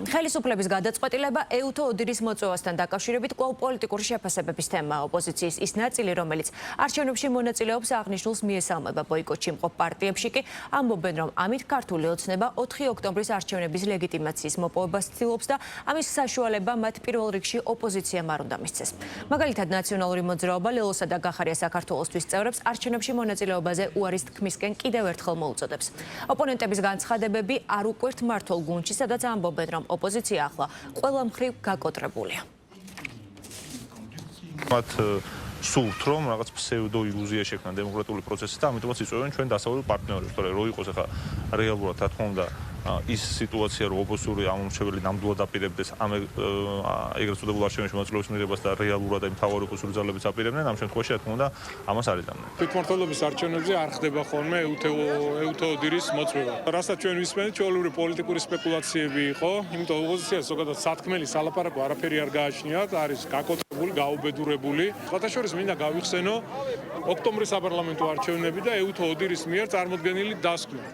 ხელისუფლების გადაწყვეტილება ეუთო ოდირის მოწვევასთან დაკავშირებით კვლავ პოლიტიკური შეფასებების თემაა. ოპოზიციის ის ნაწილი, რომელიც არჩევნებში მონაწილეობს, აღნიშნულს მიესალმება ბოიკოტში მყოფ პარტიებში კი ამბობენ, რომ ამით ქართული ოცნება 4 ოქტომბრის არჩევნების ლეგიტიმაციის მოპოვებას ცდილობს და ამის საშუალება მათ პირველ რიგში ოპოზიციამ არ უნდა მისცეს. მაგალითად, ნაციონალური მოძრაობა ლელოსა და გახარია საქართველოსთვის წევრებს არჩევნებში მონაწილეობაზე უარის თქმისკენ კიდევ ერთხელ მოუწოდებს. ოპონენტების განცხადებები არ უკვირთ მმართველ გუნდში, სადაც ამბობენ, რომ ოპოზიცია ახლა ყველა მხრივ გაკოტრებულია. მათ სულთ რომ რაღაც ფსევდო ილუზია შექმნა დემოკრატიული პროცესის და ამიტომაც იწვევენ ჩვენ დასავლურ პარტნიორებს, თორე რო იყოს ახლა რეალურად რა თქმა უნდა ის სიტუაცია რომ ოპოზიციური ამომრჩეველი ნამდვილად აპირებდეს ამ ეგრეთ წოდებულ არჩევნებში მონაწილეობის მიღებას და რეალურად აი მთავარი ოპოზიციური ძალებიც აპირებდნენ, ამ შემთხვევაში რა თქმა უნდა ამას არ იტანდნენ. თვითმმართველობის არჩევნებზე არ ხდება ხოლმე ეუთო ოდირის მოწვევა. რასაც ჩვენ ვისმენთ, ჩვეულებრივი პოლიტიკური სპეკულაციები იყო, იმიტომ ოპოზიციას ზოგადად სათქმელი სალაპარაკო არაფერი არ გააჩნიათ, არის გაკოტრებული, გაუბედურებული. სხვათაშორის მინდა გავიხსენო ოქტომბრის საპარლამენტო არჩევნები და ეუთო ოდირის მიერ წარმოდგენილი დასკვნა.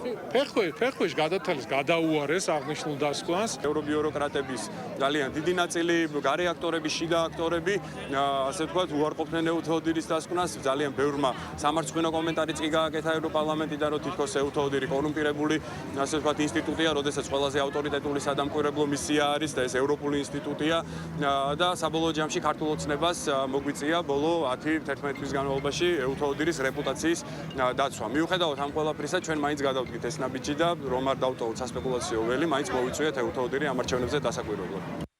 ფეხქვეშ გადათვალეს გადაუარეს აღნიშნულ დასკვანს. ევრობიუროკრატების ძალიან დიდი ნაწილი, გარე აქტორები, შიგა აქტორები, ასე ვთქვათ, უარყოფდნენ ეუთო ოდირის დასკვნას. ძალიან ბევრმა სამარცხვინო კომენტარიც კი გააკეთა ევროპარლამენტიდან, რომ თითქოს ეუთო ოდირი კორუმპირებული, ასე ვთქვათ, ინსტიტუტია, როდესაც ყველაზე ავტორიტეტული სადამკვირვებლო მისია არის და ეს ევროპული ინსტიტუტია და საბოლოო ჯამში ქართულ ოცნებას მოგვიწია ბოლო 10-11 თვის განმავლობაში ეუთო ოდირის რეპუტაციის დაცვა. მიუხედავად ამ ყველაფრისა, ჩვენ მაინც გადავდგით ეს ნაბიჯი და რომ არ დავტოვოთ სასპეკულაციო ველი, მაინც მოვიწვიეთ ეუთო ოდირი ამ არჩევნებზე დასაკვირვებლად.